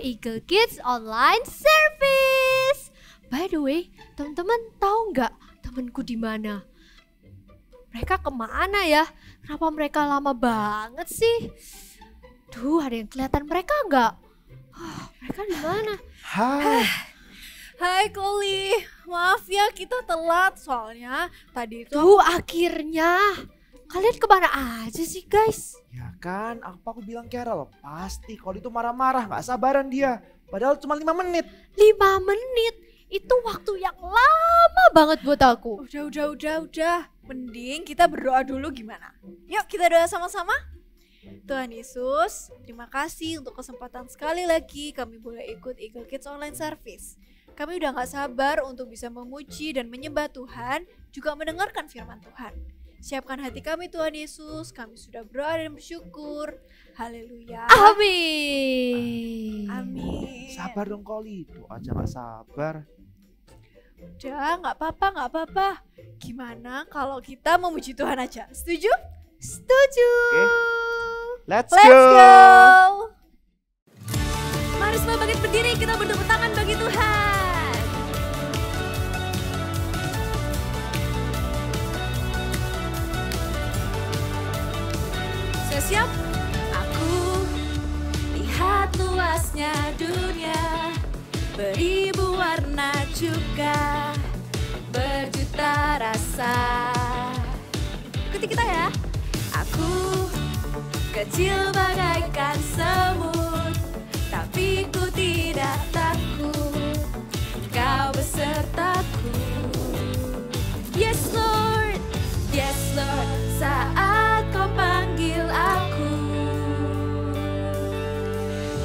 Eagle Kids Online Service. By the way, teman-teman tahu nggak temanku di mana? Mereka kemana ya? Kenapa mereka lama banget sih? Duh, ada yang kelihatan mereka nggak? Mereka di mana? Hai Koli, maaf ya kita telat soalnya tadi itu. Tuh akhirnya, kalian kemana aja sih guys? Ya kan, apa aku bilang Carol, pasti kalau itu marah-marah, gak sabaran dia. Padahal cuma 5 menit. 5 menit? Itu waktu yang lama banget buat aku. Udah. Mending kita berdoa dulu gimana? Yuk kita doa sama-sama. Tuhan Yesus, terima kasih untuk kesempatan sekali lagi kami boleh ikut Eagle Kids Online Service. Kami udah gak sabar untuk bisa memuji dan menyembah Tuhan, juga mendengarkan firman Tuhan. Siapkan hati kami Tuhan Yesus, kami sudah berdoa dan bersyukur. Haleluya. Amin. Amin. Sabar dong Koli, itu aja gak sabar. Udah, gak apa-apa. Gimana kalau kita memuji Tuhan aja? Setuju? Setuju. Oke. Let's Let's go. go. Mari semua bangkit berdiri, kita bertepuk tangan bagi Tuhan. Sudah siap? Aku lihat luasnya dunia, beribu warna juga, berjuta rasa. Ikuti kita ya. Aku kecil bagaikan semut, tapi ku tidak takut, Kau besertaku. Yes Lord, saat Kau panggil aku.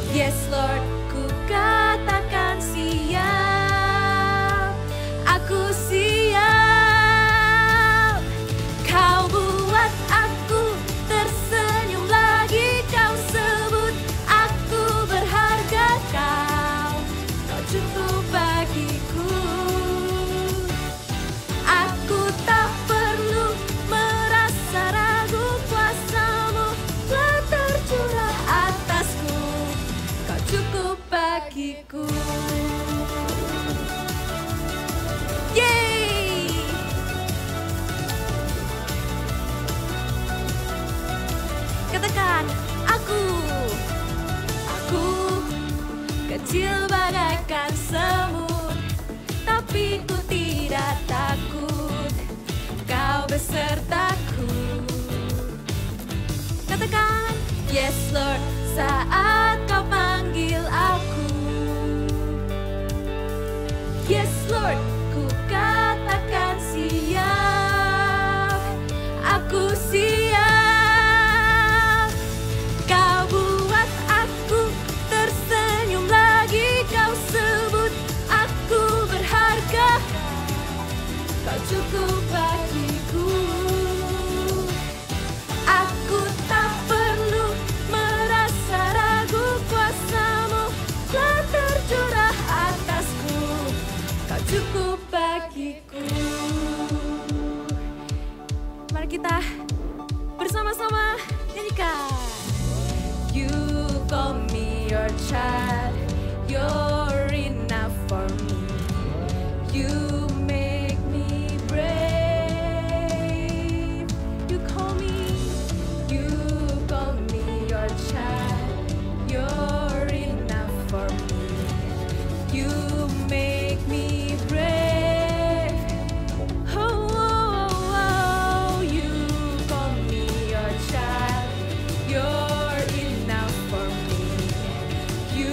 Yes Lord, ku katakan siap, aku siap. Kau buat aku tersenyum lagi, Kau sebut aku berharga, Kau cukup bagiku. Aku tak perlu merasa ragu, kuasa-Mu telah tercurah atasku, Kau cukup bagiku. Yeay! Katakan, aku kecil bagaikan semut, tapi ku tidak takut, Kau besertaku. Katakan, yes Lord, saat Kau panggil aku. Yes Lord, ku katakan siap, aku siap. Kau buat aku tersenyum lagi, Kau sebut aku berharga, Kau cukup bagiku. Aku tak perlu merasa ragu, kuasa-Mu telah tercurah atasku, Kau cukup bagiku. Mari kita bersama-sama nyanyikan. You call me your child, you're enough for me. You make me brave. You call me your child, you're enough for me. You make me brave. Oh, you call me your child, you're enough for me. You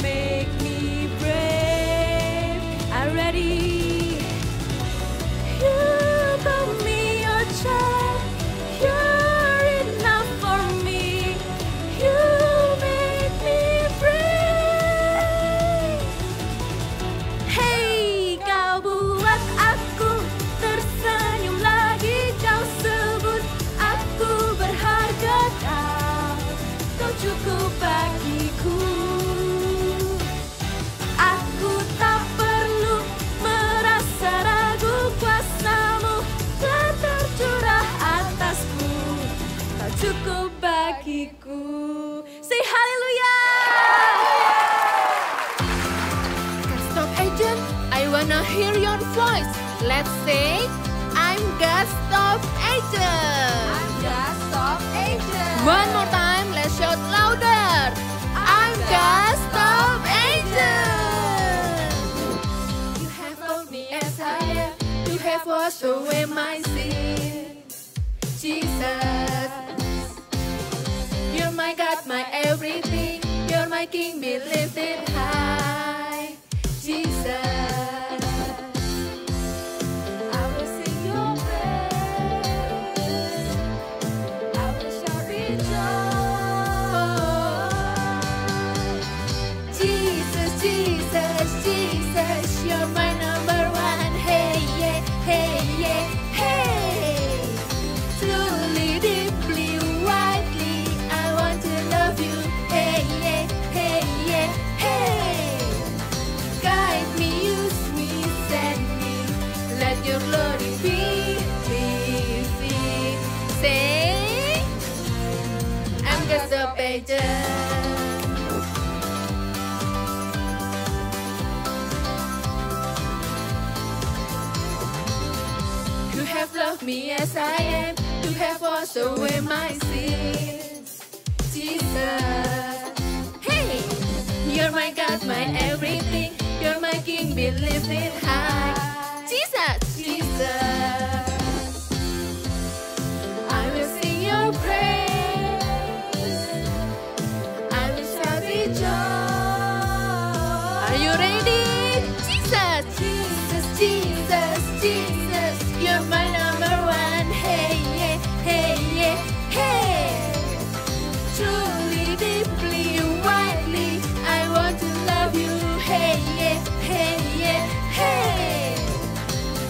make me brave. I'm ready. You call me your child, you're enough for me. You make me brave. Hey, Kau buat aku tersenyum lagi, Kau sebut aku berharga, Kau cukup bagiku. Aku tak perlu merasa ragu, kuasa-Mu telah tercurah atasku, Kau cukup bagiku. Say haleluya. wanna hear your voice. Let's say, I'm Gustav Agent. I'm Gustav Agent. One more time, let's shout louder. I'm Gustav Agent. You have loved me as I am. You have washed away my sins. Jesus, you're my God, my everything. You're my King, be lifted high. Jesus, I will sing your praise. I will shout rejoice. Jesus, Jesus, Jesus, you're my number one. Hey, yeah, hey, yeah, hey. Truly, deeply, widely, I want to love you. Hey, yeah, hey, yeah, hey. Guide me, use me, send me. Let your glory be revealed. Say, I'm just a pager. You have loved me as I am. You have washed away my sins. Jesus, hey, you're my God, my everything. You're my King, be lifted high. Jesus, Jesus, I will sing your praise. I will shout rejoice. Are you ready? Jesus, Jesus, Jesus, Jesus, you're my number one. Hey, yeah, hey, yeah, hey. Truly, deeply, widely, I want to love you. Hey, yeah, hey, yeah, hey.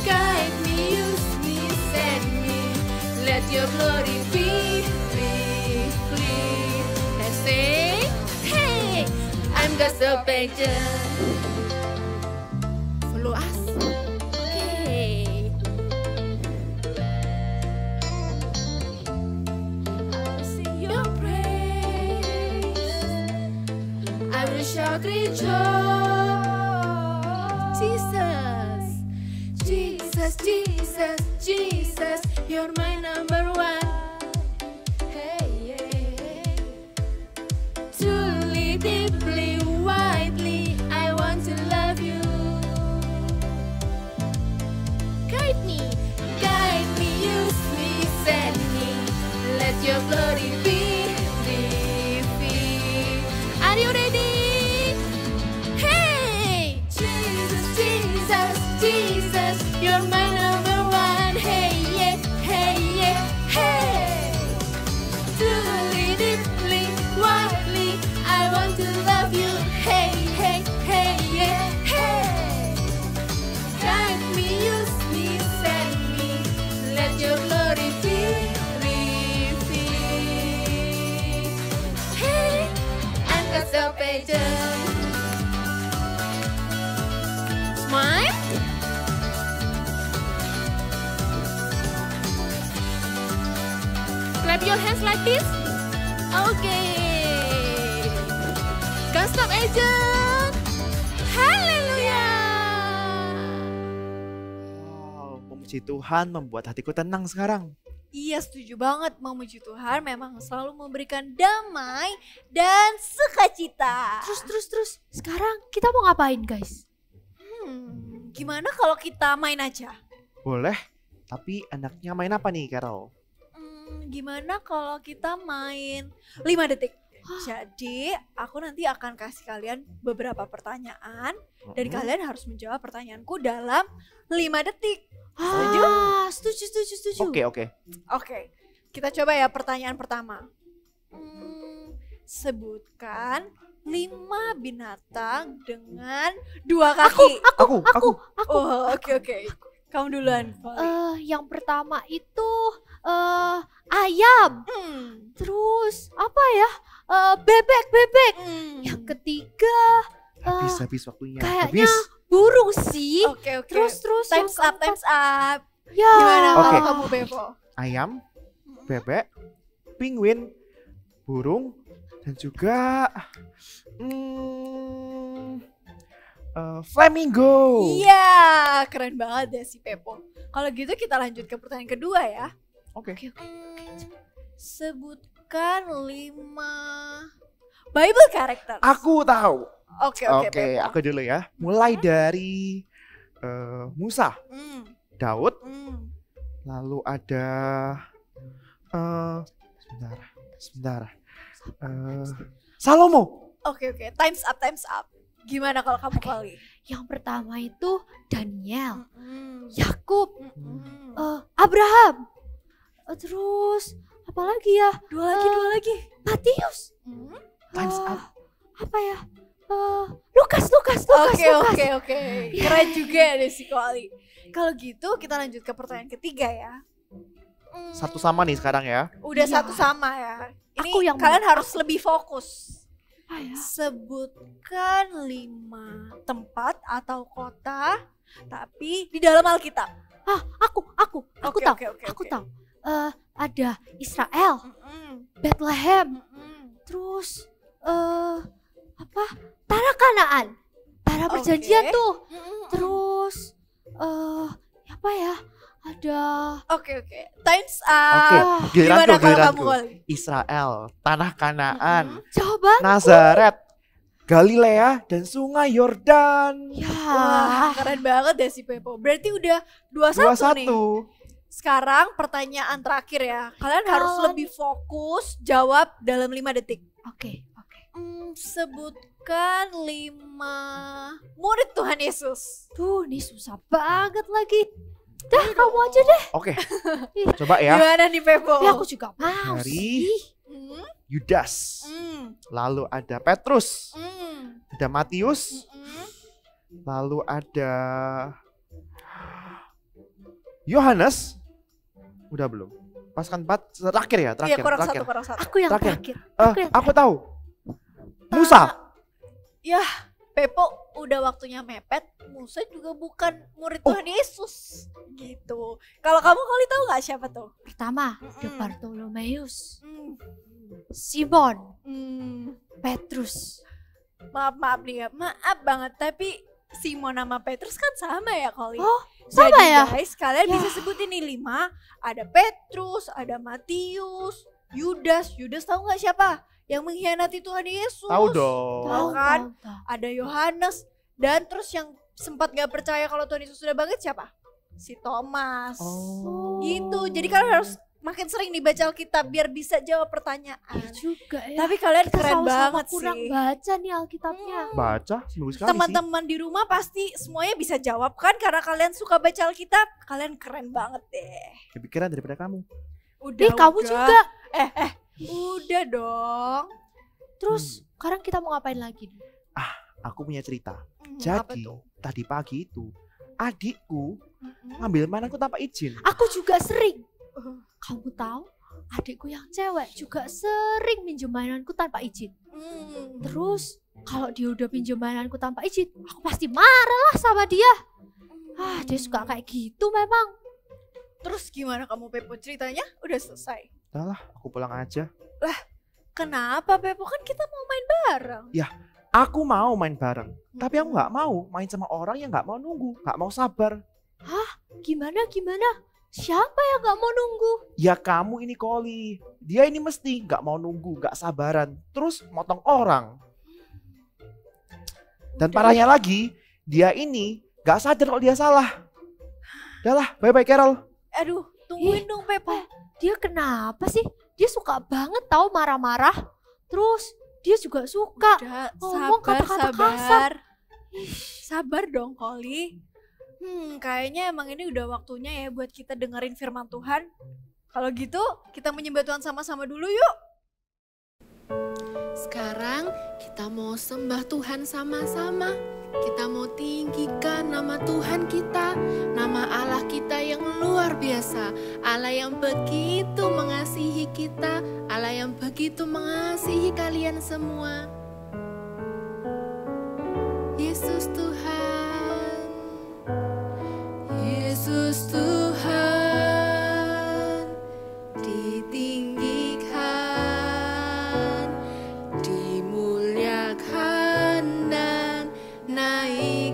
Guide me, use me, send me. Let your glory be revealed. Let's say, hey, I'm just a pager. Follow us. Okay. I'll sing your praise. I will shout rejoice. Jesus, Jesus, Jesus, Jesus, you're my number one. Hey, yeah. Truly, deeply, widely, I want to love you. Guide me, use me, send me. Let your glory be revealed. Are you ready? Hey, Jesus, Jesus, Jesus, you're my number one. Hey, yeah, hey, yeah, hey. Truly, deeply, widely, I want to love you. Hey, hey, hey, yeah, hey. Guide me, use me, send me. Let your glory be revealed. Hey, I'm Gustav Agent. Smile. Clap your hands like this. Okay. Gustav Agent. Haleluya. Wow, memuji Tuhan membuat hatiku tenang sekarang. Iya, setuju banget. Memuji Tuhan memang selalu memberikan damai dan sukacita. Terus. Sekarang kita mau ngapain guys? Gimana kalau kita main aja? Boleh, tapi enaknya main apa nih Carol? Gimana kalau kita main 5 detik? Jadi aku nanti akan kasih kalian beberapa pertanyaan dan kalian harus menjawab pertanyaanku dalam 5 detik. Setuju. Oke. Oke, kita coba ya pertanyaan pertama. Sebutkan 5 binatang dengan 2 kaki. Aku. Oh, oke. Kamu duluan. Yang pertama itu ayam. Terus apa ya? Bebek. Yang ketiga Habis waktunya. kayaknya Habis. burung sih. Oke. Terus Time's yang up. Ya. Gimana kalau Oke. kamu Bevo? Ayam, bebek, penguin, burung, dan juga Flamingo. Iya, keren banget deh si Pepo. Kalau gitu kita lanjut ke pertanyaan kedua ya. Oke. Sebutkan 5 Bible characters. Aku tahu. Oke, Oke, Pepo. aku dulu ya. Mulai dari Musa, Hmm, Daud, hmm. lalu ada sebentar. Salomo. Oke, times up. Gimana kalau kamu kali? Yang pertama itu Daniel, Hmm, Yakub, hmm. Abraham. Terus apa lagi ya? Dua lagi. Matius. Hmm. Times Eh, up. Apa ya? Lukas. Oke. Keren juga deh si Koali. Kalau gitu kita lanjut ke pertanyaan ketiga ya. Satu sama nih sekarang ya. Udah Iya. satu sama ya. Ini Aku yang kalian menang. harus lebih fokus. Apa ya? Sebutkan 5 tempat atau kota tapi di dalam Alkitab. Aku Oke, tahu. oke. Aku tahu. Ada Israel, Mm-mm, Bethlehem, mm-mm. terus apa? Tanah Kanaan. Tanah perjanjian Oke. tuh. Mm-mm. Terus apa ya? Ada Oke. Times Oke, up. giliranku, Gimana kalau kamu giliranku. Koali? Israel, Tanah Kanaan, coba. Nazaret, Galilea, dan Sungai Yordan. Ya. Wah, keren banget deh si Pepo. Berarti udah 2-1 nih. 2-1. Sekarang pertanyaan terakhir ya. Kalian harus Kawan. lebih fokus jawab dalam 5 detik. Oke. Sebutkan 5 murid Tuhan Yesus. Tuh, ini susah banget lagi. Dah, kamu aja deh. Oke, coba ya. Gimana nih Pepo? Ya aku juga mau Dari- sih. Hmm, Yudas, hmm, lalu ada Petrus, hmm, ada Matius, hmm. lalu ada Yohanes. Udah belum? Pasukan 4 terakhir ya, Iya, terakhir. kurang terakhir. satu, kurang satu. Aku yang Terakhir. terakhir. Aku yang Aku tahu. Musa. Pepo udah waktunya mepet. Musa juga bukan murid Oh. Tuhan Yesus. Gitu. Kalau kamu kali tahu nggak siapa tuh? Pertama, Mm-mm. ada Bartolomeus, Hmm, Simon, hmm. Petrus. Maaf nih ya, maaf banget. Tapi Simon sama Petrus kan sama ya Koli. Oh, sama Jadi ya? guys, kalian Ya. bisa sebutin nih 5. Ada Petrus, ada Matius, Yudas. Yudas tahu nggak siapa? Yang mengkhianati Tuhan Yesus. Tahu dong. Tahu kan? tahu. Ada Yohanes. Dan terus yang sempat gak percaya kalau Tuhan Yesus sudah bangkit siapa? Si Thomas. Oh. Gitu. Jadi kalian harus makin sering nih baca Alkitab biar bisa jawab pertanyaan. Iya juga ya. Tapi kalian Kita keren sama-sama banget kurang sih. baca nih Alkitabnya. Baca seminggu sekali sih. Teman-teman di rumah pasti semuanya bisa jawab kan karena kalian suka baca Alkitab. Kalian keren banget deh. Lebih keren daripada kamu. Udah. Kamu juga. Udah dong. Terus sekarang kita mau ngapain lagi nih? Aku punya cerita. Apa Jadi tuh? tadi pagi itu adikku Mm-mm. ngambil mainanku tanpa izin. Aku juga sering. Uh, Kamu tahu, adikku yang cewek juga sering minjem mainanku tanpa izin. mm. Terus kalau dia udah pinjam mainanku tanpa izin, aku pasti marah lah sama dia. Dia suka kayak gitu memang. Terus gimana kamu Pepo, ceritanya udah selesai? Udah lah, aku pulang aja. Kenapa Pepo, kan kita mau main bareng. Aku mau main bareng, tapi aku nggak mau main sama orang yang nggak mau nunggu, nggak mau sabar. Gimana? Siapa yang gak mau nunggu? Ya kamu ini Koli, dia ini mesti nggak mau nunggu, nggak sabaran, terus motong orang. Dan parahnya lagi, dia ini nggak sadar kalau dia salah. Udah lah, bye-bye Carol. Aduh, tungguin dong Pepo. Dia kenapa sih? Dia suka banget tahu marah-marah. Terus dia juga suka Udah, ngomong kata-kata kasar. sabar. Sabar dong Koli. Kayaknya emang ini udah waktunya ya buat kita dengerin firman Tuhan. Kalau gitu kita menyembah Tuhan sama-sama dulu yuk. Sekarang kita mau sembah Tuhan sama-sama. Kita mau tinggikan nama Tuhan kita, nama Allah kita yang luar biasa, Allah yang begitu mengasihi kita, Allah yang begitu mengasihi kalian semua. Yesus Tuhan, Yesus Tuhan, ditinggikan, dimuliakan dan naik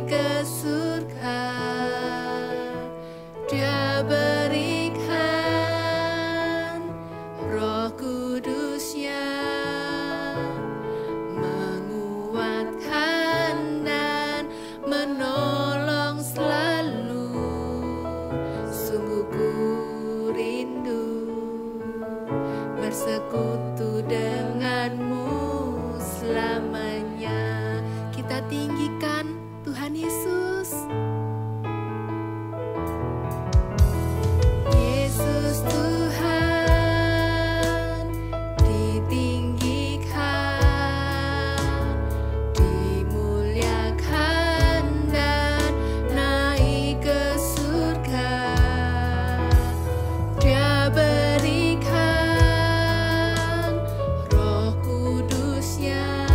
Yesus. Yesus Tuhan ditinggikan, dimuliakan dan naik ke surga. Dia berikan Roh Kudus-Nya,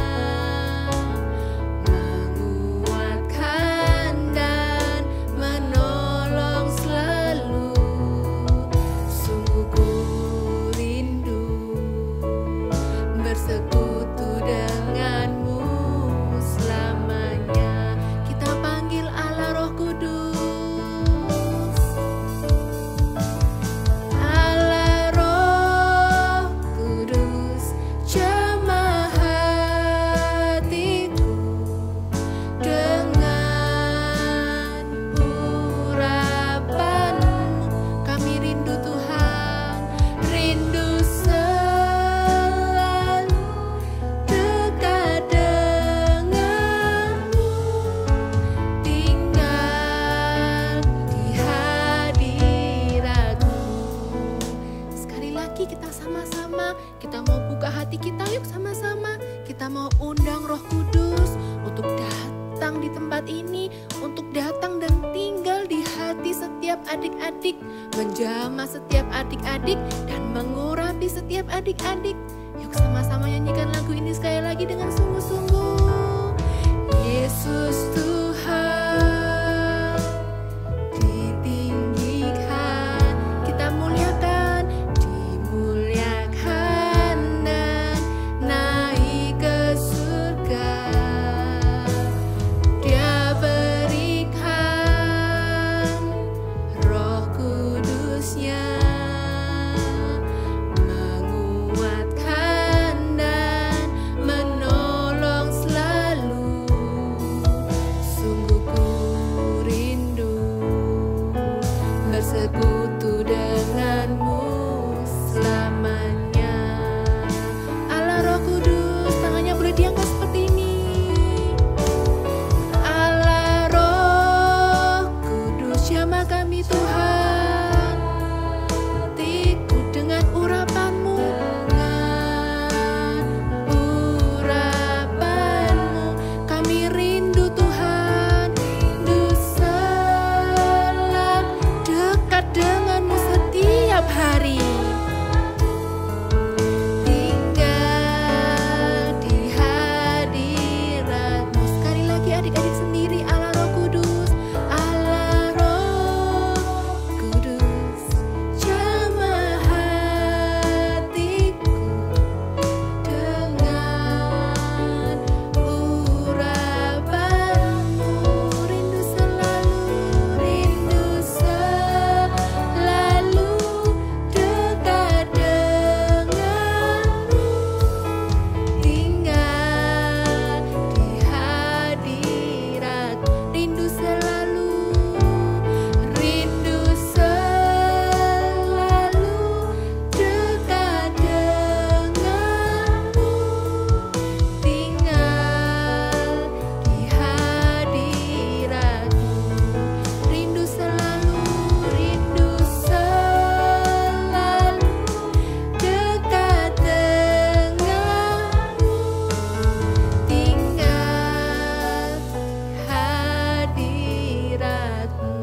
menguatkan dan menolong selalu. Sungguh ku rindu bersekutu denganmu selamanya. Kita panggil Allah Roh Kudus. Allah Roh Kudus, jamah hatiku dengan urapanmu. Kami rindu Tuhan, rindu selalu dekat denganmu, tinggal di hadiratmu. Sekali lagi kita sama-sama, kita mau buka hati kita, yuk sama-sama. Kita mau undang Roh Kudus untuk datang di tempat ini, untuk datang dan tinggal di hati setiap adik-adik, menjamah setiap adik-adik dan mengurapi setiap adik-adik. Yuk sama-sama nyanyikan lagu ini sekali lagi dengan sungguh-sungguh. Yesus Tuhan ditinggikan, kita muliakan, dimuliakan dan naik ke surga. Dia berikan Roh Kudus-Nya, menguatkan dan menolong selalu. Sungguh ku rindu bersekutu denganmu selamanya. Allah Roh Kudus, tangannya boleh diangkat seperti ini. Allah Roh Kudus, jamah kami Tuhan, hatiku dengan urapanmu, dengan urapanmu. Kami rindu Tuhan, rindu selalu dekat denganmu setiap hari. Tinggal di hadiratmu. Sekali lagi adik-adik sendiri, Allah Roh Kudus, Allah Roh Kudus, jamah hatiku dengan urapanmu. Rindu selalu dekat denganmu, tinggal di hadirat. Rindu selalu dekat denganmu, tinggal di hadiratmu. Rindu selalu dekat denganmu, tinggal hadiratmu.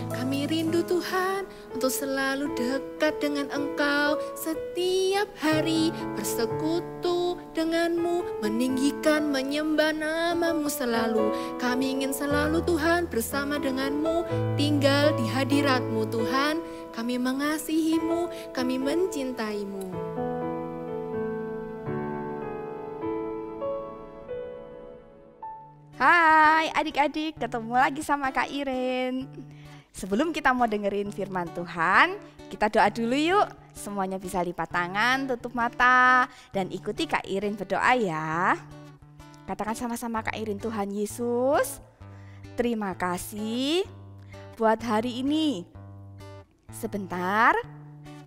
Kami rindu Tuhan untuk selalu dekat dengan Engkau setiap hari, bersekutu denganmu, meninggikan, menyembah nama-Mu selalu. Kami ingin selalu Tuhan bersama denganmu, tinggal di hadirat-Mu Tuhan. Kami mengasihi-Mu, kami mencintai-Mu. Hai adik-adik, ketemu lagi sama Kak Irin. Sebelum kita mau dengerin firman Tuhan, kita doa dulu yuk. Semuanya bisa lipat tangan, tutup mata, dan ikuti Kak Irin berdoa ya. Katakan sama-sama Kak Irin, Tuhan Yesus, terima kasih buat hari ini. Sebentar,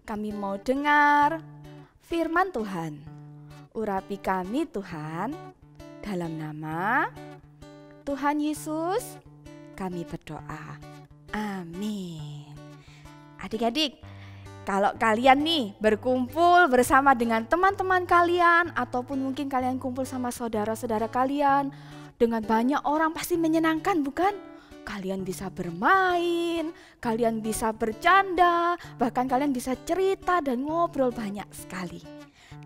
kami mau dengar firman Tuhan. Urapi kami Tuhan, dalam nama Tuhan Yesus, kami berdoa. Amin. Adik-adik, kalau kalian nih berkumpul bersama dengan teman-teman kalian ataupun mungkin kalian kumpul sama saudara-saudara kalian dengan banyak orang, pasti menyenangkan bukan? Kalian bisa bermain, kalian bisa bercanda, bahkan kalian bisa cerita dan ngobrol banyak sekali.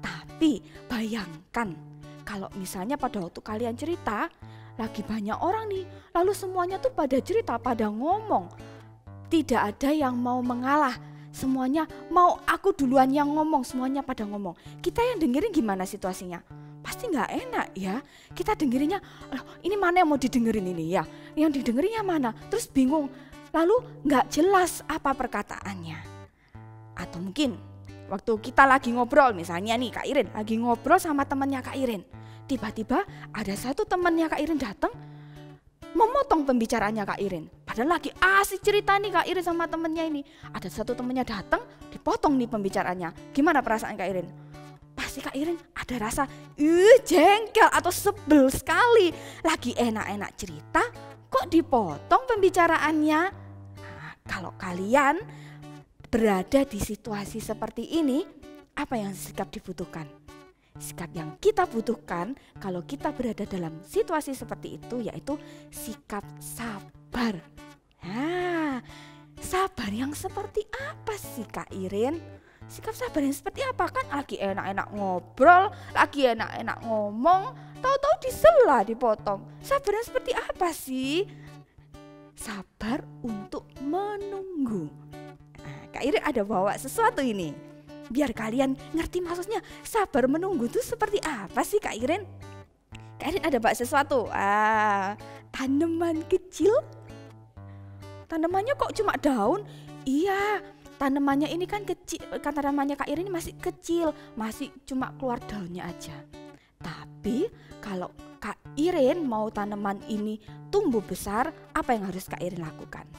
Tapi bayangkan kalau misalnya pada waktu kalian cerita, lagi banyak orang nih, lalu semuanya tuh pada cerita, pada ngomong. Tidak ada yang mau mengalah, semuanya mau aku duluan yang ngomong, semuanya pada ngomong. Kita yang dengerin gimana situasinya? Pasti nggak enak ya. Kita dengerinnya, ini mana yang mau didengerin ini ya? Yang didengerinnya mana? Terus bingung, lalu nggak jelas apa perkataannya. Atau mungkin waktu kita lagi ngobrol, misalnya nih Kak Irin lagi ngobrol sama temannya Kak Irin. Tiba-tiba ada satu temannya Kak Irin datang memotong pembicaraannya Kak Irin. Padahal lagi asik cerita nih Kak Irin sama temennya ini. Ada satu temennya datang, dipotong nih pembicaraannya. Gimana perasaan Kak Irin? Pasti Kak Irin ada rasa jengkel atau sebel sekali. Lagi enak-enak cerita, kok dipotong pembicaraannya? Nah, kalau kalian berada di situasi seperti ini, apa yang sikap dibutuhkan? Sikap yang kita butuhkan kalau kita berada dalam situasi seperti itu yaitu sikap sabar. Nah, sabar yang seperti apa sih Kak Irin? Sikap sabar yang seperti apa? Kan lagi enak-enak ngobrol, lagi enak-enak ngomong, tahu-tahu disela, dipotong. Sabar yang seperti apa sih? Sabar untuk menunggu. Nah, Kak Irin ada bawa sesuatu ini. Biar kalian ngerti maksudnya sabar menunggu itu seperti apa sih Kak Irin? Kak Irin ada bawa sesuatu. Tanaman kecil. Tanamannya kok cuma daun? Iya, tanamannya ini kan kecil. Tanamannya Kak Irin masih kecil, masih cuma keluar daunnya aja. Tapi kalau Kak Irin mau tanaman ini tumbuh besar, apa yang harus Kak Irin lakukan?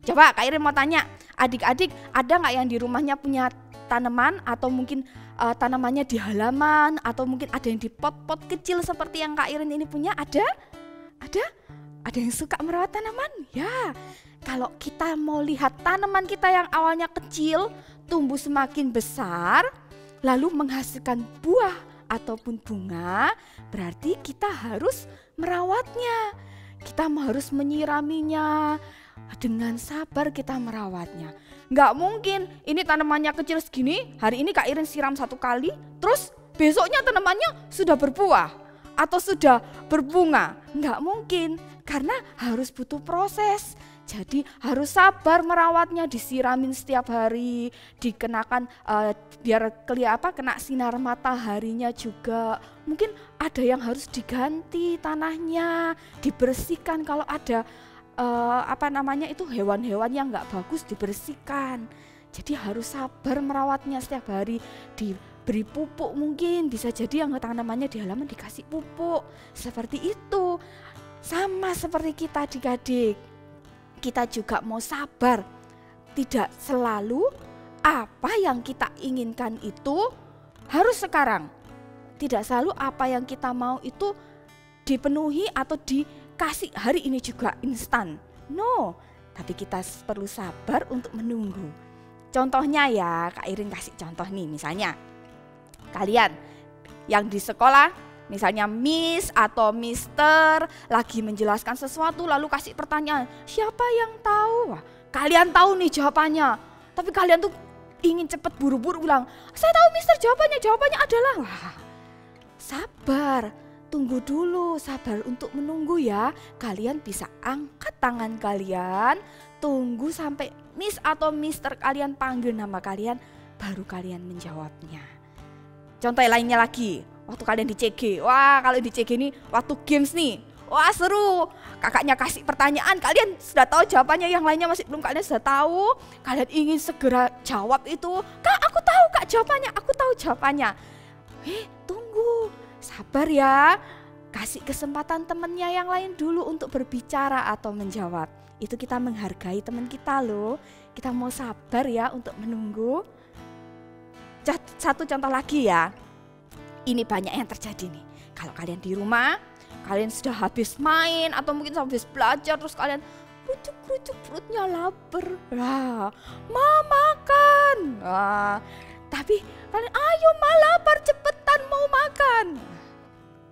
Coba Kak Irin mau tanya, adik-adik ada nggak yang di rumahnya punya tanaman atau mungkin tanamannya di halaman atau mungkin ada yang di pot-pot kecil seperti yang Kak Irin ini punya? Ada? Ada yang suka merawat tanaman? Ya, kalau kita mau lihat tanaman kita yang awalnya kecil tumbuh semakin besar lalu menghasilkan buah ataupun bunga, berarti kita harus merawatnya. Kita harus menyiraminya, dengan sabar kita merawatnya. Nggak mungkin ini tanamannya kecil segini, hari ini Kak Irin siram 1 kali, terus besoknya tanamannya sudah berbuah atau sudah berbunga. Nggak mungkin, karena harus butuh proses. Jadi harus sabar merawatnya, disiramin setiap hari, dikenakan biar kena sinar mataharinya juga. Mungkin ada yang harus diganti tanahnya, dibersihkan kalau ada hewan-hewan yang nggak bagus dibersihkan. Jadi harus sabar merawatnya setiap hari, diberi pupuk, mungkin bisa jadi yang tanamannya di halaman dikasih pupuk seperti itu. Sama seperti kita adik-adik, kita juga mau sabar. Tidak selalu apa yang kita inginkan itu harus sekarang. Tidak selalu apa yang kita mau itu dipenuhi atau kasih hari ini juga instan. No, tapi kita perlu sabar untuk menunggu. Contohnya ya, Kak Irin kasih contoh nih, misalnya kalian yang di sekolah, misalnya Miss atau Mister lagi menjelaskan sesuatu lalu kasih pertanyaan, siapa yang tahu? Wah, kalian tahu nih jawabannya, tapi kalian tuh ingin cepet buru-buru bilang, saya tahu Mister jawabannya adalah, wah, sabar. Tunggu dulu, sabar untuk menunggu ya. Kalian bisa angkat tangan kalian, tunggu sampai Miss atau Mister kalian panggil nama kalian, baru kalian menjawabnya. Contoh lainnya lagi, waktu kalian di CG. Wah, kalau di CG ini waktu games nih, wah seru. Kakaknya kasih pertanyaan, kalian sudah tahu jawabannya, yang lainnya masih belum, kalian sudah tahu. Kalian ingin segera jawab itu, Kak aku tahu Kak jawabannya, aku tahu jawabannya. Tunggu. Sabar ya, kasih kesempatan temennya yang lain dulu untuk berbicara atau menjawab. Itu kita menghargai teman kita loh. Kita mau sabar ya untuk menunggu. Satu contoh lagi ya, ini banyak yang terjadi nih. Kalau kalian di rumah, kalian sudah habis main atau mungkin habis belajar terus kalian kerucuk perutnya lapar. Nah, mau makan. Nah, tapi kalian ayo lapar cepetan mau makan.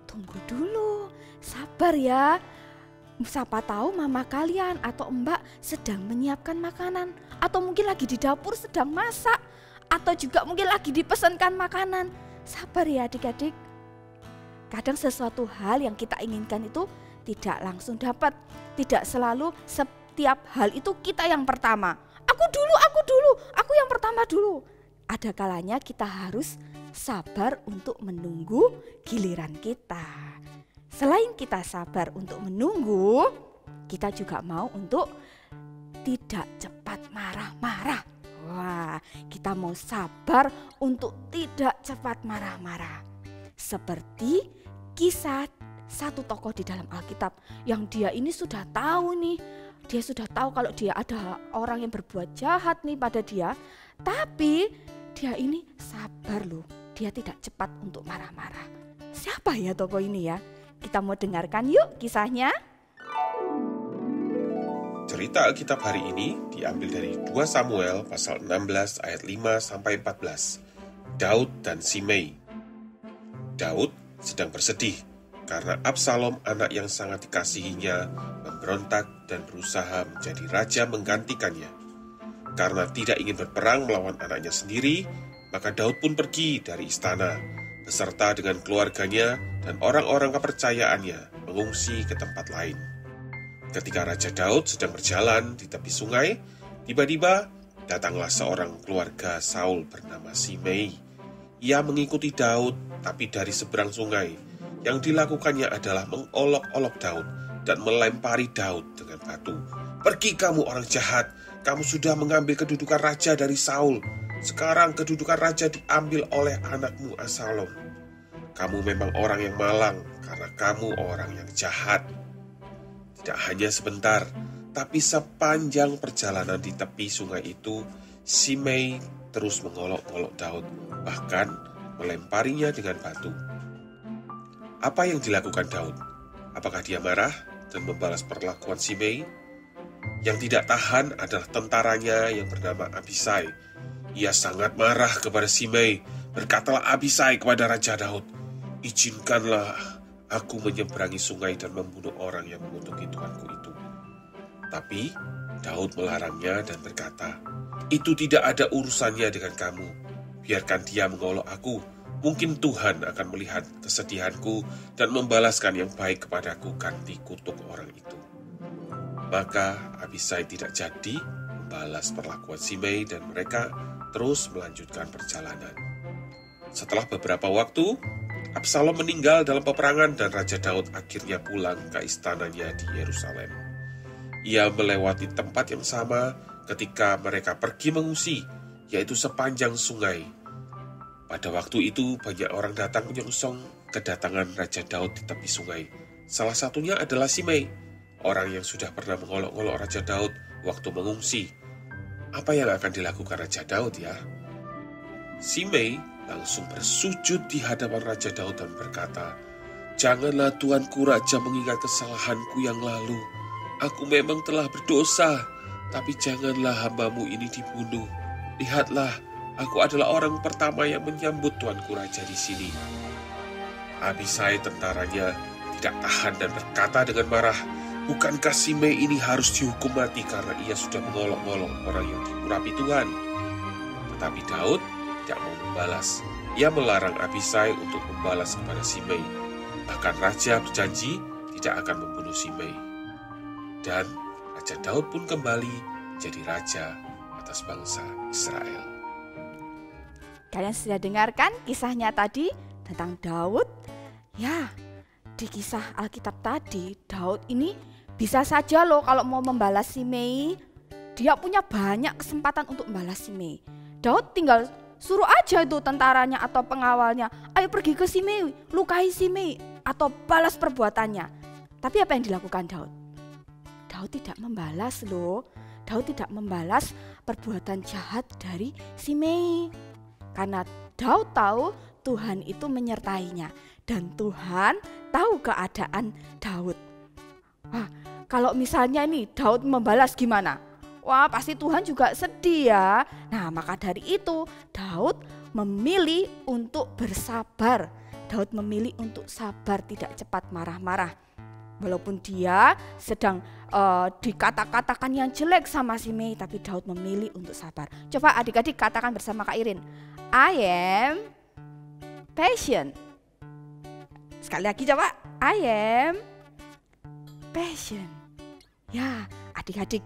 Tunggu dulu, sabar ya. Siapa tahu mama kalian atau mbak sedang menyiapkan makanan. Atau mungkin lagi di dapur sedang masak. Atau juga mungkin lagi dipesankan makanan. Sabar ya adik-adik. Kadang sesuatu hal yang kita inginkan itu tidak langsung dapat. Tidak selalu setiap hal itu kita yang pertama. Aku dulu, aku yang pertama dulu. Ada kalanya kita harus sabar untuk menunggu giliran kita. Selain kita sabar untuk menunggu, kita juga mau untuk tidak cepat marah-marah. Wah, kita mau sabar untuk tidak cepat marah-marah. Seperti kisah satu tokoh di dalam Alkitab yang dia ini sudah tahu nih. Dia sudah tahu kalau dia ada orang yang berbuat jahat nih pada dia. Tapi dia ini sabar loh. Dia tidak cepat untuk marah-marah. Siapa ya tokoh ini ya? Kita mau dengarkan yuk kisahnya. Cerita Alkitab hari ini diambil dari 2 Samuel pasal 16 ayat 5 sampai 14. Daud dan Simei. Daud sedang bersedih karena Absalom, anak yang sangat dikasihinya, memberontak dan berusaha menjadi raja menggantikannya. Karena tidak ingin berperang melawan anaknya sendiri, maka Daud pun pergi dari istana beserta dengan keluarganya dan orang-orang kepercayaannya mengungsi ke tempat lain. Ketika Raja Daud sedang berjalan di tepi sungai, tiba-tiba datanglah seorang keluarga Saul bernama Simei. Ia mengikuti Daud, tapi dari seberang sungai. Yang dilakukannya adalah mengolok-olok Daud dan melempari Daud dengan batu. Pergi kamu orang jahat, kamu sudah mengambil kedudukan raja dari Saul. Sekarang kedudukan raja diambil oleh anakmu Absalom. Kamu memang orang yang malang karena kamu orang yang jahat. Tidak hanya sebentar, tapi sepanjang perjalanan di tepi sungai itu, Simei terus mengolok-olok Daud, bahkan melemparinya dengan batu. Apa yang dilakukan Daud? Apakah dia marah dan membalas perlakuan Simei? Yang tidak tahan adalah tentaranya yang bernama Abisai. Ia sangat marah kepada Simei. Berkatalah Abisai kepada Raja Daud, izinkanlah aku menyeberangi sungai dan membunuh orang yang mengutuki Tuanku itu. Tapi Daud melarangnya dan berkata, itu tidak ada urusannya dengan kamu. Biarkan dia mengolok aku. Mungkin Tuhan akan melihat kesedihanku dan membalaskan yang baik kepadaku ganti kutuk orang itu. Maka Abisai tidak jadi membalas perlakuan Simei dan mereka terus melanjutkan perjalanan. Setelah beberapa waktu, Absalom meninggal dalam peperangan dan Raja Daud akhirnya pulang ke istananya di Yerusalem. Ia melewati tempat yang sama ketika mereka pergi mengungsi, yaitu sepanjang sungai. Pada waktu itu banyak orang datang menyongsong kedatangan Raja Daud di tepi sungai. Salah satunya adalah Simei, orang yang sudah pernah mengolok-olok Raja Daud waktu mengungsi. Apa yang akan dilakukan Raja Daud ya? Simei langsung bersujud di hadapan Raja Daud dan berkata, janganlah Tuanku Raja mengingat kesalahanku yang lalu. Aku memang telah berdosa, tapi janganlah hambamu ini dibunuh. Lihatlah, aku adalah orang pertama yang menyambut Tuanku Raja di sini. Abisai tentaranya tidak tahan dan berkata dengan marah, bukankah Simei ini harus dihukum mati karena ia sudah mengolok-olok orang yang diurapi Tuhan? Tetapi Daud tidak mau membalas. Ia melarang Abisai untuk membalas kepada Simei. Bahkan Raja berjanji tidak akan membunuh Simei. Dan Raja Daud pun kembali jadi raja atas bangsa Israel. Kalian sudah dengarkan kisahnya tadi tentang Daud? Ya, di kisah Alkitab tadi, Daud ini bisa saja loh kalau mau membalas Simei. Dia punya banyak kesempatan untuk membalas Simei. Daud tinggal suruh aja itu tentaranya atau pengawalnya, ayo pergi ke Simei, lukai Simei, atau balas perbuatannya. Tapi apa yang dilakukan Daud? Daud tidak membalas loh. Daud tidak membalas perbuatan jahat dari Simei. Karena Daud tahu Tuhan itu menyertainya. Dan Tuhan tahu keadaan Daud. Wah, kalau misalnya nih Daud membalas gimana? Wah, pasti Tuhan juga sedih ya. Nah, maka dari itu Daud memilih untuk bersabar. Daud memilih untuk sabar, tidak cepat marah-marah. Walaupun dia sedang dikata-katakan yang jelek sama Simei, tapi Daud memilih untuk sabar. Coba adik-adik katakan bersama Kak Irin. I am patient. Sekali lagi coba. I am patient. Ya, adik-adik.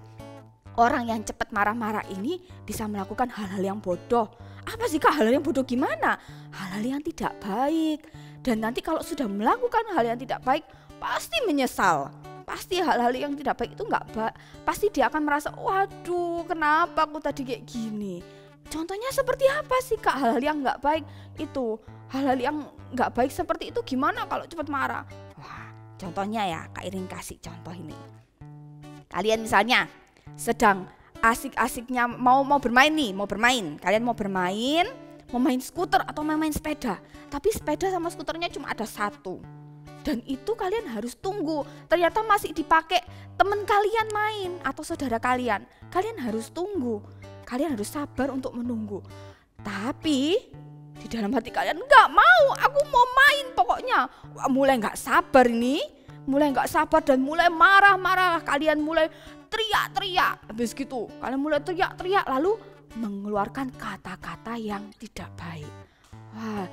Orang yang cepat marah-marah ini bisa melakukan hal-hal yang bodoh. Apa sih Kak hal-hal yang bodoh gimana? Hal-hal yang tidak baik. Dan nanti kalau sudah melakukan hal yang tidak baik, pasti menyesal. Pasti hal-hal yang tidak baik itu enggak baik. Pasti dia akan merasa, waduh kenapa aku tadi kayak gini. Contohnya seperti apa sih Kak hal-hal yang enggak baik itu? Hal-hal yang enggak baik seperti itu gimana kalau cepat marah? Wah, contohnya ya Kak Irin kasih contoh ini. Kalian misalnya sedang asik-asiknya mau bermain nih, kalian mau main skuter atau main sepeda, tapi sepeda sama skuternya cuma ada satu, dan itu kalian harus tunggu, ternyata masih dipakai teman kalian main atau saudara kalian harus tunggu, kalian harus sabar untuk menunggu, tapi di dalam hati kalian nggak mau, aku mau main pokoknya. Wah, mulai nggak sabar dan mulai marah-marah, kalian mulai teriak-teriak. Habis gitu kalian mulai teriak-teriak lalu mengeluarkan kata-kata yang tidak baik. Wah,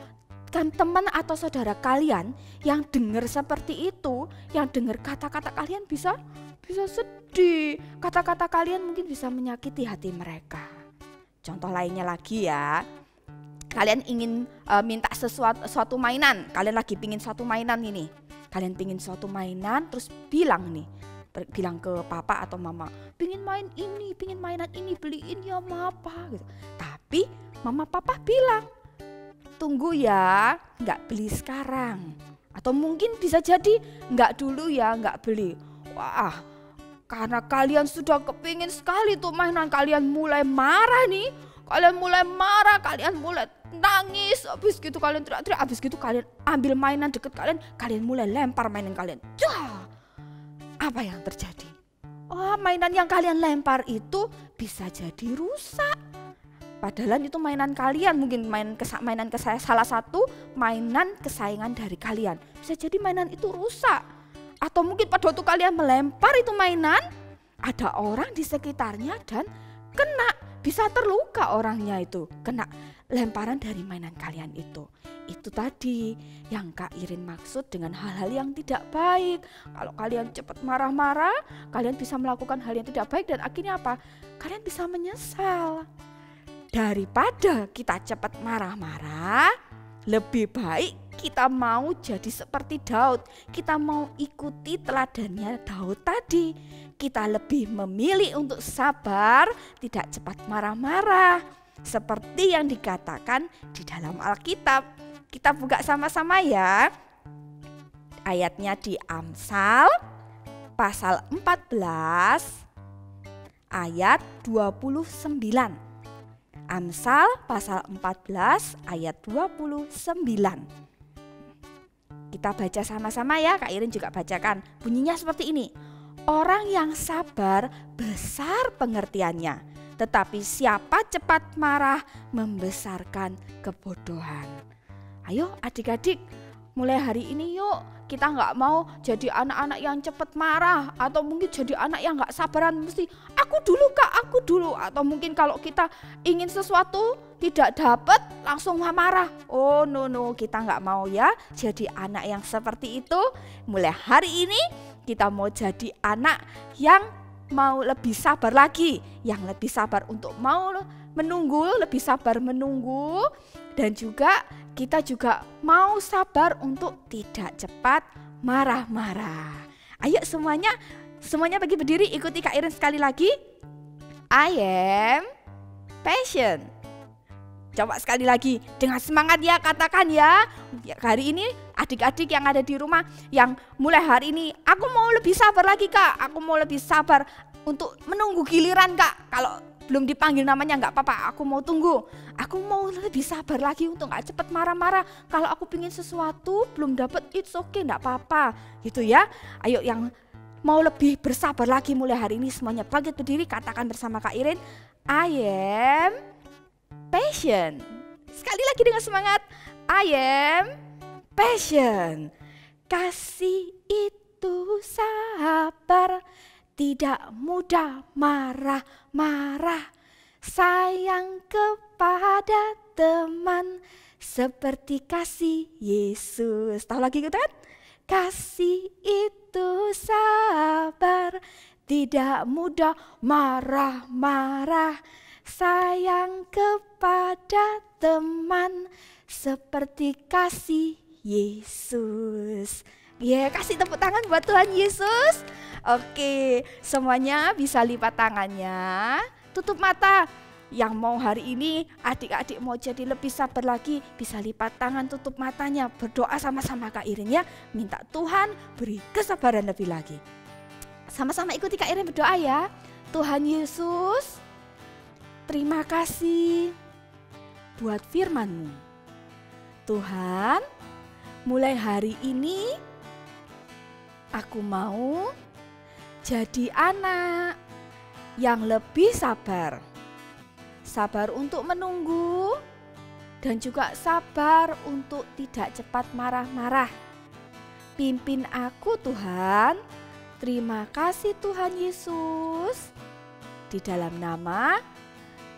kan teman atau saudara kalian yang dengar seperti itu, yang dengar kata-kata kalian bisa sedih. Kata-kata kalian mungkin bisa menyakiti hati mereka. Contoh lainnya lagi ya. Kalian ingin minta suatu mainan, kalian lagi pingin suatu mainan ini. Kalian pingin suatu mainan terus bilang ke papa atau mama, pingin main ini, pingin mainan ini, beliin ya papa gitu. Tapi mama papa bilang, tunggu ya, nggak beli sekarang. Atau mungkin bisa jadi nggak dulu ya, nggak beli. Wah, karena kalian sudah kepingin sekali tuh mainan, kalian mulai marah nih. Kalian mulai nangis, habis gitu kalian teriak-teriak, habis gitu kalian ambil mainan deket kalian mulai lempar mainan kalian. Apa yang terjadi? Oh, mainan yang kalian lempar itu bisa jadi rusak. Padahal itu mainan kalian, mungkin salah satu mainan kesayangan dari kalian. Bisa jadi mainan itu rusak. Atau mungkin pada waktu kalian melempar itu mainan, ada orang di sekitarnya dan kena. Bisa terluka orangnya itu, kena lemparan dari mainan kalian itu. Itu tadi yang Kak Irin maksud dengan hal-hal yang tidak baik. Kalau kalian cepat marah-marah, kalian bisa melakukan hal yang tidak baik dan akhirnya apa? Kalian bisa menyesal. Daripada kita cepat marah-marah, lebih baik kita mau jadi seperti Daud. Kita mau ikuti teladannya Daud tadi. Kita lebih memilih untuk sabar, tidak cepat marah-marah. Seperti yang dikatakan di dalam Alkitab. Kita buka sama-sama ya. Ayatnya di Amsal pasal 14 ayat 29. Amsal pasal 14 ayat 29. Kita baca sama-sama ya, Kak Irin juga bacakan. Bunyinya seperti ini. Orang yang sabar besar pengertiannya, tetapi siapa cepat marah membesarkan kebodohan. Ayo adik-adik, mulai hari ini yuk kita nggak mau jadi anak-anak yang cepat marah, atau mungkin jadi anak yang nggak sabaran, mesti aku dulu Kak, aku dulu. Atau mungkin kalau kita ingin sesuatu tidak dapat langsung marah. Oh no, kita nggak mau ya jadi anak yang seperti itu. Mulai hari ini kita mau jadi anak yang mau lebih sabar lagi, yang lebih sabar untuk mau menunggu, lebih sabar menunggu, dan juga kita juga mau sabar untuk tidak cepat marah-marah. Ayo semuanya bagi berdiri, ikuti Kak Irin sekali lagi. I am patient. Coba sekali lagi dengan semangat ya, katakan ya. Hari ini adik-adik yang ada di rumah yang mulai hari ini, aku mau lebih sabar lagi Kak. Aku mau lebih sabar untuk menunggu giliran Kak. Kalau belum dipanggil namanya nggak apa-apa, aku mau tunggu. Aku mau lebih sabar lagi untuk nggak cepet marah-marah. Kalau aku pingin sesuatu belum dapat, it's okay, nggak apa-apa gitu ya. Ayo yang mau lebih bersabar lagi mulai hari ini semuanya bangkit berdiri, katakan bersama Kak Irin, I am patient. Sekali lagi dengan semangat, I am patient. Kasih itu sabar, tidak mudah marah-marah, sayang kepada teman seperti kasih Yesus. Tahu lagi gitu kan? Kasih itu sabar, tidak mudah marah-marah, sayang kepada teman seperti kasih Yesus. Ya, kasih tepuk tangan buat Tuhan Yesus. Oke, semuanya bisa lipat tangannya, tutup mata. Yang mau hari ini adik-adik mau jadi lebih sabar lagi, bisa lipat tangan, tutup matanya, berdoa sama-sama Kak Irin ya. Minta Tuhan beri kesabaran lebih lagi. Sama-sama ikuti Kak Irin berdoa ya. Tuhan Yesus, terima kasih buat firman-Mu. Tuhan, mulai hari ini aku mau jadi anak yang lebih sabar. Sabar untuk menunggu dan juga sabar untuk tidak cepat marah-marah. Pimpin aku Tuhan. Terima kasih Tuhan Yesus. Di dalam nama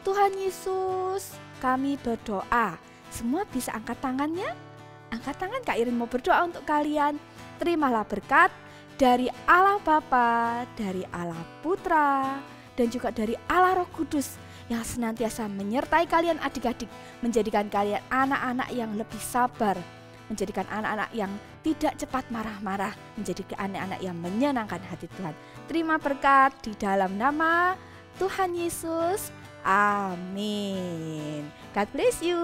Tuhan Yesus kami berdoa. Semua bisa angkat tangannya? Angkat tangan, Kak Irin mau berdoa untuk kalian. Terimalah berkat dari Allah Bapa, dari Allah Putra, dan juga dari Allah Roh Kudus yang senantiasa menyertai kalian adik-adik, menjadikan kalian anak-anak yang lebih sabar, menjadikan anak-anak yang tidak cepat marah-marah, menjadi anak-anak yang menyenangkan hati Tuhan. Terima berkat di dalam nama Tuhan Yesus. Amin. God bless you.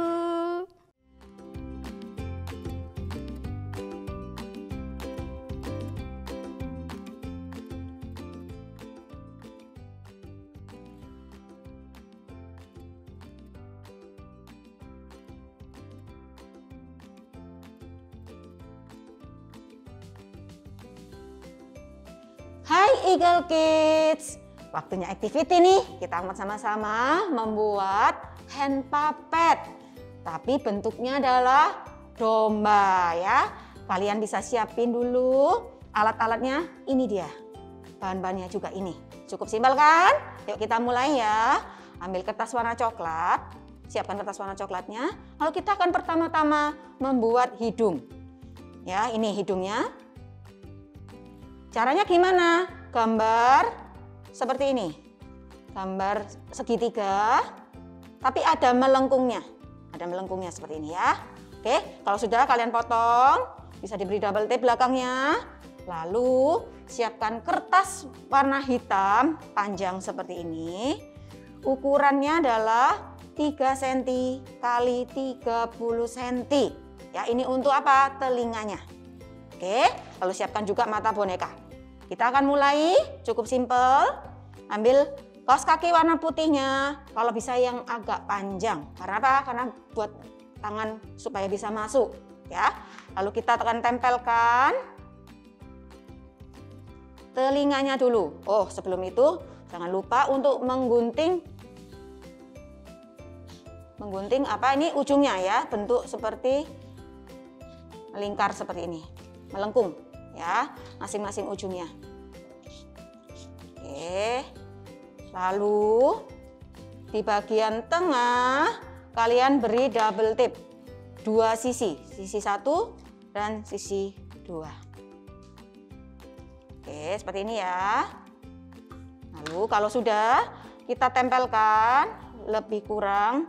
Hai Eagle Kids, waktunya activity nih. Kita sama-sama membuat hand puppet, tapi bentuknya adalah domba ya. Kalian bisa siapin dulu alat-alatnya, ini dia. Bahan-bahannya juga ini. Cukup simpel kan? Yuk kita mulai ya. Ambil kertas warna coklat, siapkan kertas warna coklatnya. Lalu kita akan pertama-tama membuat hidung. Ya, ini hidungnya. Caranya gimana? Gambar seperti ini. Gambar segitiga, tapi ada melengkungnya. Ada melengkungnya seperti ini ya. Oke, kalau sudah kalian potong, bisa diberi double tape belakangnya. Lalu siapkan kertas warna hitam panjang seperti ini. Ukurannya adalah 3 cm kali 30 cm. Ya, ini untuk apa? Telinganya. Oke, lalu siapkan juga mata boneka. Kita akan mulai, cukup simpel. Ambil kaos kaki warna putihnya, kalau bisa yang agak panjang. Karena apa? Karena buat tangan supaya bisa masuk, ya. Lalu kita akan tempelkan telinganya dulu. Oh, sebelum itu jangan lupa untuk menggunting apa ini ujungnya ya, bentuk seperti melingkar seperti ini, melengkung ya, masing-masing ujungnya. Oke. Lalu di bagian tengah kalian beri double tape 2 sisi, sisi 1 dan sisi 2. Oke, seperti ini ya. Lalu kalau sudah, kita tempelkan lebih kurang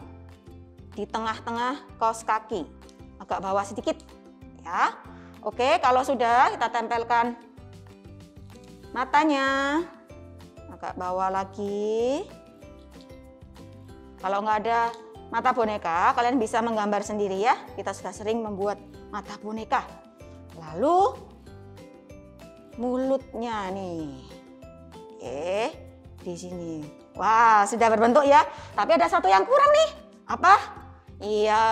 di tengah-tengah kaos kaki, agak bawah sedikit ya. Oke, kalau sudah kita tempelkan matanya, agak bawah lagi. Kalau nggak ada mata boneka, kalian bisa menggambar sendiri ya. Kita sudah sering membuat mata boneka. Lalu mulutnya nih. Oke, di sini. Wah, sudah berbentuk ya. Tapi ada satu yang kurang nih. Apa? Iya,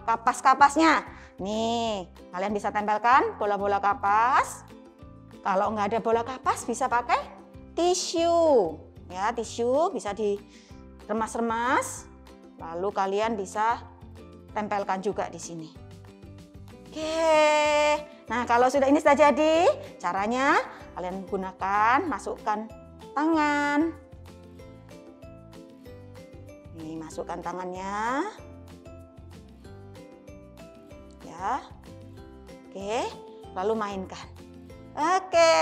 kapas-kapasnya. Nih, kalian bisa tempelkan bola-bola kapas. Kalau nggak ada bola kapas bisa pakai tisu. Ya, tisu bisa diremas-remas. Lalu kalian bisa tempelkan juga di sini. Oke. Nah, kalau ini sudah jadi, caranya kalian gunakan, masukkan tangan. Nih, masukkan tangannya. Ya. Oke, lalu mainkan. Oke,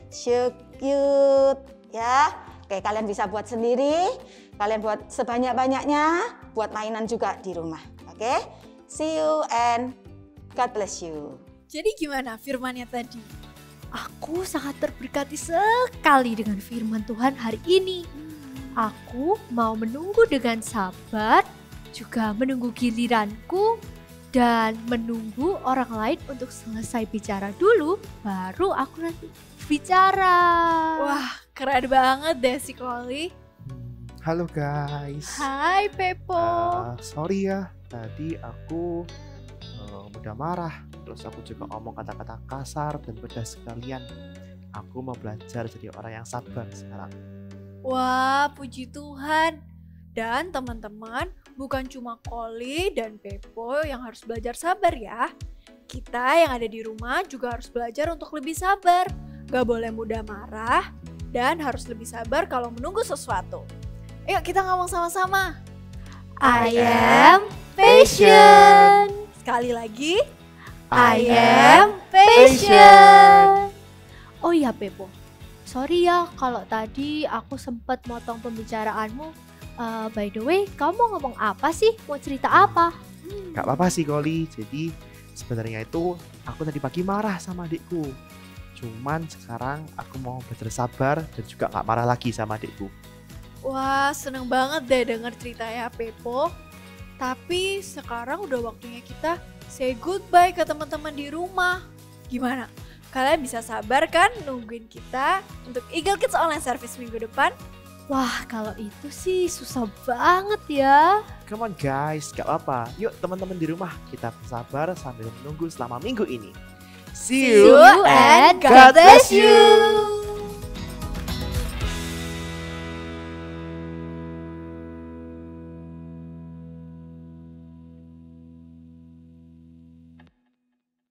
so cute ya. Oke, kalian bisa buat sendiri, kalian buat sebanyak-banyaknya, buat mainan juga di rumah. Oke, see you and God bless you. Jadi gimana firmannya tadi? Aku sangat terberkati sekali dengan firman Tuhan hari ini. Aku mau menunggu dengan sabar, juga menunggu giliranku, dan menunggu orang lain untuk selesai bicara dulu, baru aku nanti bicara. Wah, keren banget deh si Koli. Halo guys. Hai Pepo. Sorry ya, tadi aku mudah marah. Terus aku juga ngomong kata-kata kasar dan pedas sekalian. Aku mau belajar jadi orang yang sabar sekarang. Wah, puji Tuhan. Dan teman-teman, bukan cuma Koli dan Pepo yang harus belajar sabar ya. Kita yang ada di rumah juga harus belajar untuk lebih sabar. Gak boleh mudah marah dan harus lebih sabar kalau menunggu sesuatu. Ayo kita ngomong sama-sama. I am patient. Sekali lagi. I am patient. Oh iya Pepo, sorry ya kalau tadi aku sempat motong pembicaraanmu. By the way, kamu mau ngomong apa sih? Mau cerita apa? Gak apa-apa sih Koli. Jadi sebenarnya itu aku tadi pagi marah sama adikku. Cuman sekarang aku mau belajar sabar dan juga gak marah lagi sama adikku. Wah, seneng banget deh denger ceritanya Pepo. Tapi sekarang udah waktunya kita say goodbye ke teman-teman di rumah. Gimana? Kalian bisa sabar kan nungguin kita untuk Eagle Kids Online Service minggu depan? Wah, kalau itu sih susah banget ya. Come on guys, gak apa-apa. Yuk teman-teman di rumah, kita bersabar sambil menunggu selama minggu ini. See See you and God bless you.